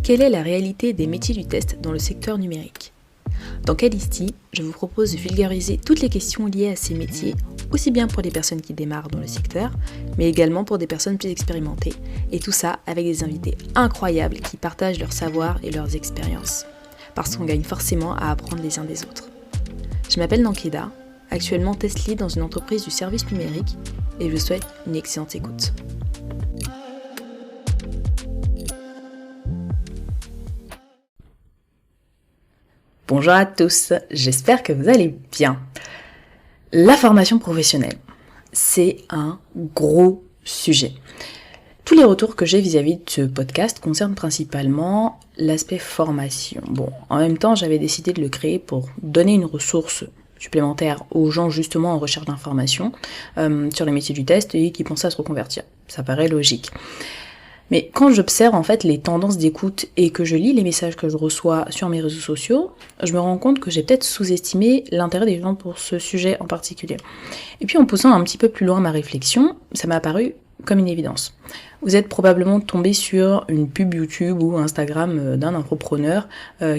Quelle est la réalité des métiers du test dans le secteur numérique ? Dans Calisti, je vous propose de vulgariser toutes les questions liées à ces métiers, aussi bien pour les personnes qui démarrent dans le secteur, mais également pour des personnes plus expérimentées, et tout ça avec des invités incroyables qui partagent leur savoir et leurs expériences, parce qu'on gagne forcément à apprendre les uns des autres. Je m'appelle Nankeda, actuellement test lead dans une entreprise du service numérique, et je vous souhaite une excellente écoute. Bonjour à tous, j'espère que vous allez bien. La formation professionnelle, c'est un gros sujet. Tous les retours que j'ai vis-à-vis de ce podcast concernent principalement l'aspect formation. Bon, en même temps, j'avais décidé de le créer pour donner une ressource supplémentaire aux gens justement en recherche d'informations sur les métiers du test et qui pensaient à se reconvertir. Ça paraît logique. Mais quand j'observe en fait les tendances d'écoute et que je lis les messages que je reçois sur mes réseaux sociaux, je me rends compte que j'ai peut-être sous-estimé l'intérêt des gens pour ce sujet en particulier. Et puis en poussant un petit peu plus loin ma réflexion, ça m'a apparu comme une évidence. Vous êtes probablement tombé sur une pub YouTube ou Instagram d'un infopreneur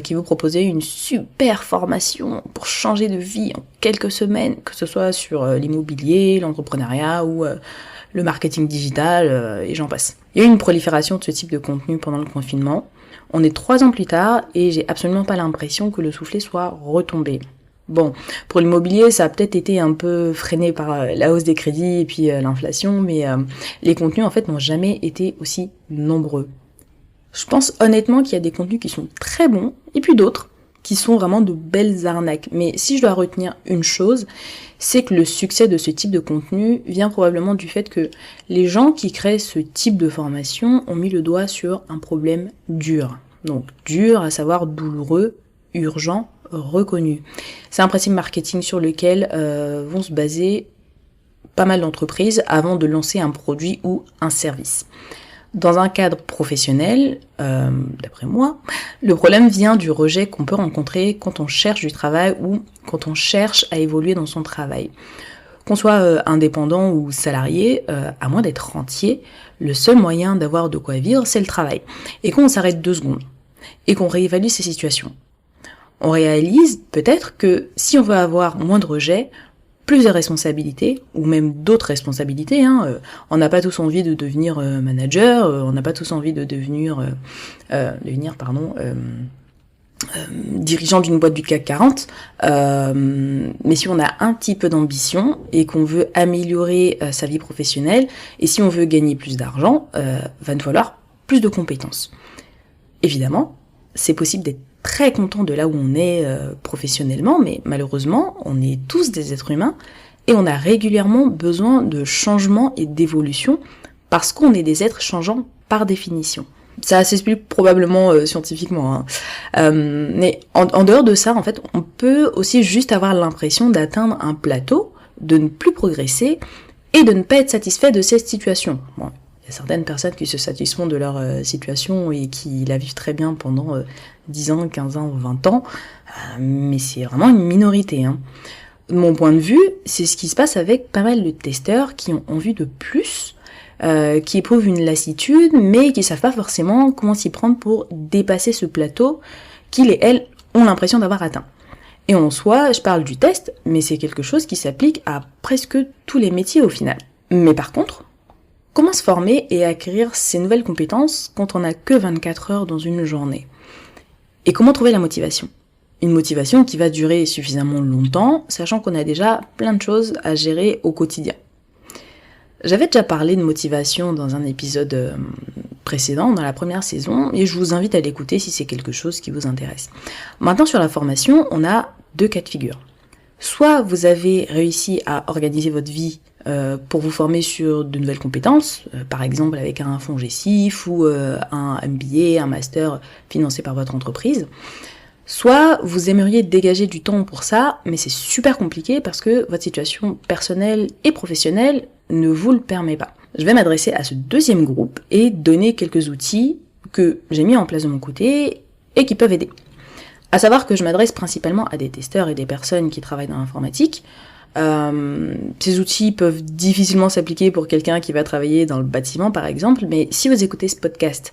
qui vous proposait une super formation pour changer de vie en quelques semaines, que ce soit sur l'immobilier, l'entrepreneuriat ou le marketing digital et j'en passe. Il y a eu une prolifération de ce type de contenu pendant le confinement. On est 3 ans plus tard et j'ai absolument pas l'impression que le soufflet soit retombé. Bon, pour l'immobilier, ça a peut-être été un peu freiné par la hausse des crédits et puis l'inflation, mais les contenus en fait n'ont jamais été aussi nombreux. Je pense honnêtement qu'il y a des contenus qui sont très bons et puis d'autres qui sont vraiment de belles arnaques. Mais si je dois retenir une chose, c'est que le succès de ce type de contenu vient probablement du fait que les gens qui créent ce type de formation ont mis le doigt sur un problème dur. Donc dur, à savoir douloureux, urgent, reconnu. C'est un principe marketing sur lequel vont se baser pas mal d'entreprises avant de lancer un produit ou un service. Dans un cadre professionnel, d'après moi, le problème vient du rejet qu'on peut rencontrer quand on cherche du travail ou quand on cherche à évoluer dans son travail. Qu'on soit indépendant ou salarié, à moins d'être rentier, le seul moyen d'avoir de quoi vivre, c'est le travail. Et quand on s'arrête 2 secondes et qu'on réévalue ces situations, on réalise peut-être que si on veut avoir moins de rejet, plus de responsabilités, ou même d'autres responsabilités. On n'a pas tous envie de devenir manager, on n'a pas tous envie de devenir dirigeant d'une boîte du CAC 40, mais si on a un petit peu d'ambition et qu'on veut améliorer sa vie professionnelle, et si on veut gagner plus d'argent, va nous falloir plus de compétences. Évidemment, c'est possible d'être très content de là où on est professionnellement, mais malheureusement, on est tous des êtres humains et on a régulièrement besoin de changement et d'évolution parce qu'on est des êtres changeants par définition. Ça s'explique probablement scientifiquement, mais en dehors de ça, en fait, on peut aussi juste avoir l'impression d'atteindre un plateau, de ne plus progresser et de ne pas être satisfait de cette situation. Bon, il y a certaines personnes qui se satisfont de leur situation et qui la vivent très bien pendant 10 ans, 15 ans ou 20 ans, mais c'est vraiment une minorité. De mon point de vue, c'est ce qui se passe avec pas mal de testeurs qui ont envie de plus, qui éprouvent une lassitude, mais qui savent pas forcément comment s'y prendre pour dépasser ce plateau qu'ils et elles ont l'impression d'avoir atteint. Et en soi, je parle du test, mais c'est quelque chose qui s'applique à presque tous les métiers au final. Mais par contre, comment se former et acquérir ces nouvelles compétences quand on n'a que 24 heures dans une journée ? Et comment trouver la motivation ? Une motivation qui va durer suffisamment longtemps, sachant qu'on a déjà plein de choses à gérer au quotidien. J'avais déjà parlé de motivation dans un épisode précédent, dans la première saison, et je vous invite à l'écouter si c'est quelque chose qui vous intéresse. Maintenant, sur la formation, on a 2 cas de figure. Soit vous avez réussi à organiser votre vie pour vous former sur de nouvelles compétences, par exemple avec un fonds GESIF ou un MBA, un master financé par votre entreprise. Soit vous aimeriez dégager du temps pour ça, mais c'est super compliqué parce que votre situation personnelle et professionnelle ne vous le permet pas. Je vais m'adresser à ce 2e groupe et donner quelques outils que j'ai mis en place de mon côté et qui peuvent aider. À savoir que je m'adresse principalement à des testeurs et des personnes qui travaillent dans l'informatique. Ces outils peuvent difficilement s'appliquer pour quelqu'un qui va travailler dans le bâtiment par exemple, mais si vous écoutez ce podcast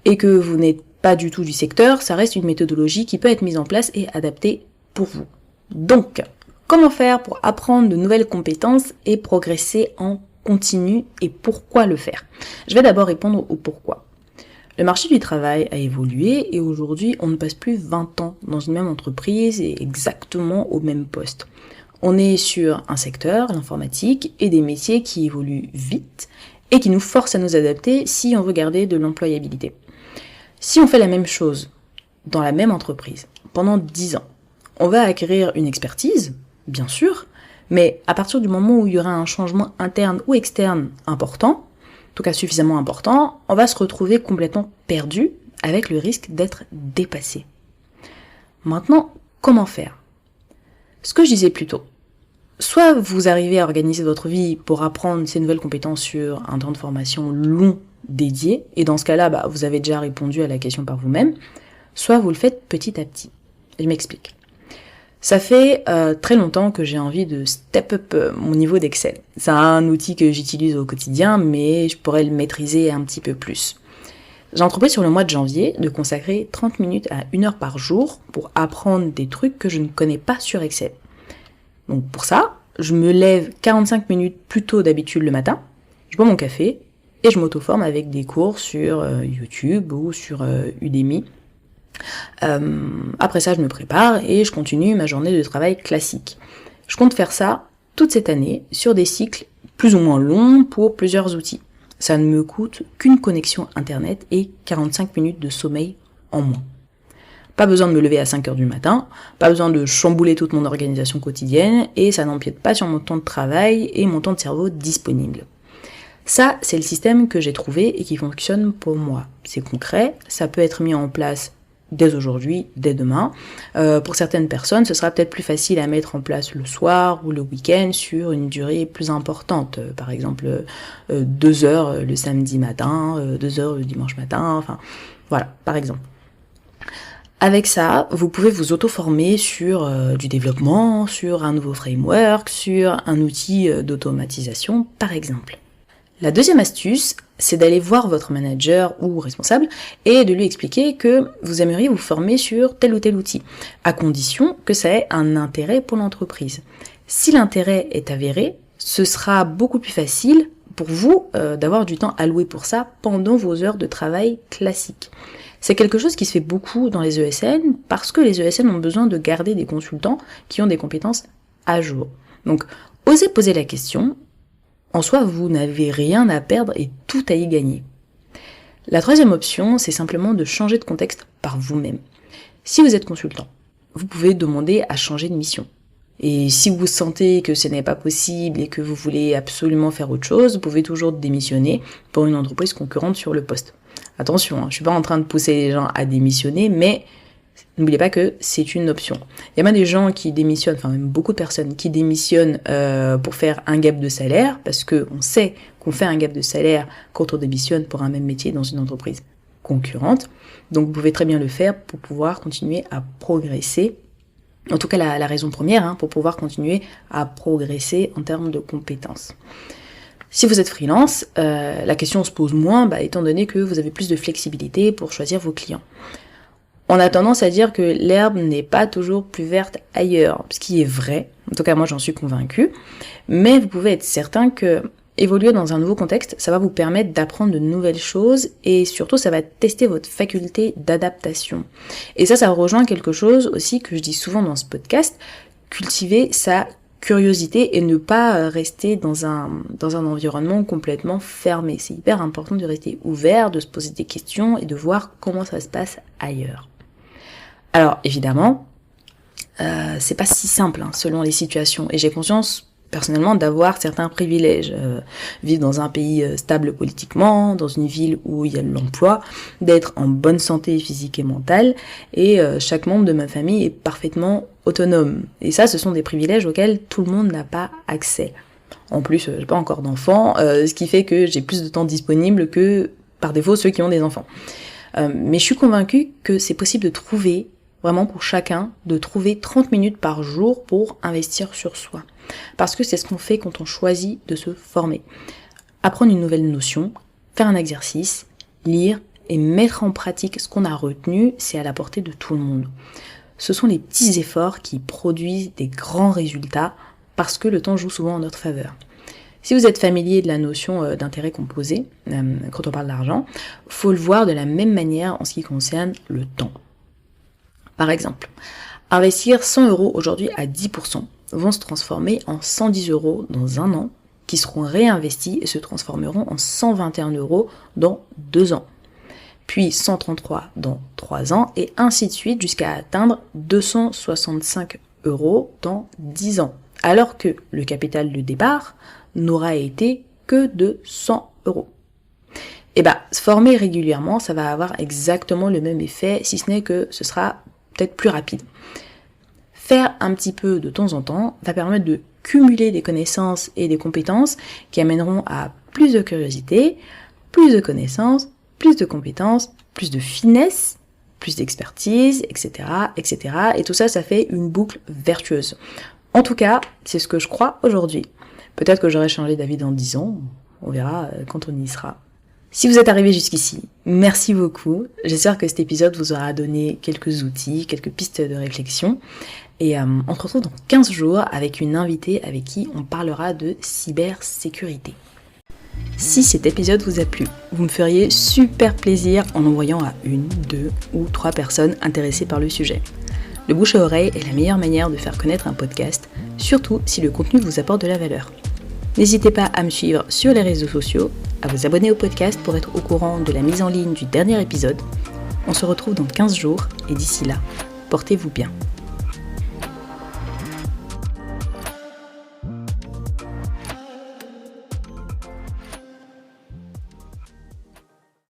et que vous n'êtes pas du tout du secteur, ça reste une méthodologie qui peut être mise en place et adaptée pour vous. Donc, comment faire pour apprendre de nouvelles compétences et progresser en continu et pourquoi le faire? Je vais d'abord répondre au pourquoi. Le marché du travail a évolué et aujourd'hui, on ne passe plus 20 ans dans une même entreprise et exactement au même poste. On est sur un secteur, l'informatique, et des métiers qui évoluent vite et qui nous forcent à nous adapter si on veut garder de l'employabilité. Si on fait la même chose dans la même entreprise pendant 10 ans, on va acquérir une expertise, bien sûr, mais à partir du moment où il y aura un changement interne ou externe important, en tout cas suffisamment important, on va se retrouver complètement perdu avec le risque d'être dépassé. Maintenant, comment faire? Ce que je disais plus tôt, soit vous arrivez à organiser votre vie pour apprendre ces nouvelles compétences sur un temps de formation long dédié, et dans ce cas-là, vous avez déjà répondu à la question par vous-même, soit vous le faites petit à petit. Je m'explique. Ça fait très longtemps que j'ai envie de step up mon niveau d'Excel. C'est un outil que j'utilise au quotidien, mais je pourrais le maîtriser un petit peu plus. J'ai entrepris sur le mois de janvier de consacrer 30 minutes à 1 heure par jour pour apprendre des trucs que je ne connais pas sur Excel. Donc pour ça, je me lève 45 minutes plus tôt d'habitude le matin, je bois mon café et je m'auto-forme avec des cours sur YouTube ou sur Udemy. Après ça, je me prépare et je continue ma journée de travail classique. Je compte faire ça toute cette année sur des cycles plus ou moins longs pour plusieurs outils. Ça ne me coûte qu'une connexion internet et 45 minutes de sommeil en moins. Pas besoin de me lever à 5h du matin, pas besoin de chambouler toute mon organisation quotidienne et ça n'empiète pas sur mon temps de travail et mon temps de cerveau disponible. Ça, c'est le système que j'ai trouvé et qui fonctionne pour moi. C'est concret, ça peut être mis en place dès aujourd'hui, dès demain. Pour certaines personnes, ce sera peut-être plus facile à mettre en place le soir ou le week-end sur une durée plus importante. Par exemple, 2 heures le samedi matin, 2 heures le dimanche matin, enfin voilà, par exemple. Avec ça, vous pouvez vous auto-former sur du développement, sur un nouveau framework, sur un outil d'automatisation, par exemple. La deuxième astuce, c'est d'aller voir votre manager ou responsable et de lui expliquer que vous aimeriez vous former sur tel ou tel outil, à condition que ça ait un intérêt pour l'entreprise. Si l'intérêt est avéré, ce sera beaucoup plus facile pour vous d'avoir du temps alloué pour ça pendant vos heures de travail classiques. C'est quelque chose qui se fait beaucoup dans les ESN parce que les ESN ont besoin de garder des consultants qui ont des compétences à jour. Donc, osez poser la question. En soi, vous n'avez rien à perdre et tout à y gagner. La troisième option, c'est simplement de changer de contexte par vous-même. Si vous êtes consultant, vous pouvez demander à changer de mission. Et si vous sentez que ce n'est pas possible et que vous voulez absolument faire autre chose, vous pouvez toujours démissionner pour une entreprise concurrente sur le poste. Attention, je suis pas en train de pousser les gens à démissionner, mais n'oubliez pas que c'est une option. Il y a même des gens qui démissionnent, enfin même beaucoup de personnes qui démissionnent pour faire un gap de salaire, parce qu'on sait qu'on fait un gap de salaire quand on démissionne pour un même métier dans une entreprise concurrente. Donc vous pouvez très bien le faire pour pouvoir continuer à progresser. En tout cas, la raison première, pour pouvoir continuer à progresser en termes de compétences. Si vous êtes freelance, la question se pose moins, étant donné que vous avez plus de flexibilité pour choisir vos clients. On a tendance à dire que l'herbe n'est pas toujours plus verte ailleurs, ce qui est vrai, en tout cas moi j'en suis convaincue, mais vous pouvez être certain que évoluer dans un nouveau contexte, ça va vous permettre d'apprendre de nouvelles choses et surtout ça va tester votre faculté d'adaptation. Et ça rejoint quelque chose aussi que je dis souvent dans ce podcast, cultiver sa curiosité et ne pas rester dans un environnement complètement fermé. C'est hyper important de rester ouvert, de se poser des questions et de voir comment ça se passe ailleurs. Alors évidemment, c'est pas si simple selon les situations et j'ai conscience personnellement d'avoir certains privilèges, vivre dans un pays stable politiquement, dans une ville où il y a de l'emploi, d'être en bonne santé physique et mentale, et chaque membre de ma famille est parfaitement autonome. Et ça, ce sont des privilèges auxquels tout le monde n'a pas accès. En plus, j'ai pas encore d'enfants, ce qui fait que j'ai plus de temps disponible que, par défaut, ceux qui ont des enfants. Mais je suis convaincue que c'est possible de trouver, vraiment pour chacun, de trouver 30 minutes par jour pour investir sur soi. Parce que c'est ce qu'on fait quand on choisit de se former. Apprendre une nouvelle notion, faire un exercice, lire, et mettre en pratique ce qu'on a retenu, c'est à la portée de tout le monde. Ce sont les petits efforts qui produisent des grands résultats parce que le temps joue souvent en notre faveur. Si vous êtes familier de la notion d'intérêt composé, quand on parle d'argent, faut le voir de la même manière en ce qui concerne le temps. Par exemple, investir 100 € aujourd'hui à 10% vont se transformer en 110 € dans un an, qui seront réinvestis et se transformeront en 121 € dans 2 ans. Puis 133 dans 3 ans, et ainsi de suite jusqu'à atteindre 265 € dans 10 ans. Alors que le capital de départ n'aura été que de 100 €. Et se former régulièrement, ça va avoir exactement le même effet, si ce n'est que ce sera peut-être plus rapide. Faire un petit peu de temps en temps va permettre de cumuler des connaissances et des compétences qui amèneront à plus de curiosité, plus de connaissances, plus de compétences, plus de finesse, plus d'expertise, etc., etc. Et tout ça, ça fait une boucle vertueuse. En tout cas, c'est ce que je crois aujourd'hui. Peut-être que j'aurai changé d'avis dans 10 ans, on verra quand on y sera. Si vous êtes arrivé jusqu'ici, merci beaucoup. J'espère que cet épisode vous aura donné quelques outils, quelques pistes de réflexion. Et on se retrouve dans 15 jours avec une invitée avec qui on parlera de cybersécurité. Si cet épisode vous a plu, vous me feriez super plaisir en envoyant à 1, 2 ou 3 personnes intéressées par le sujet. Le bouche à oreille est la meilleure manière de faire connaître un podcast, surtout si le contenu vous apporte de la valeur. N'hésitez pas à me suivre sur les réseaux sociaux, à vous abonner au podcast pour être au courant de la mise en ligne du dernier épisode. On se retrouve dans 15 jours et d'ici là, portez-vous bien.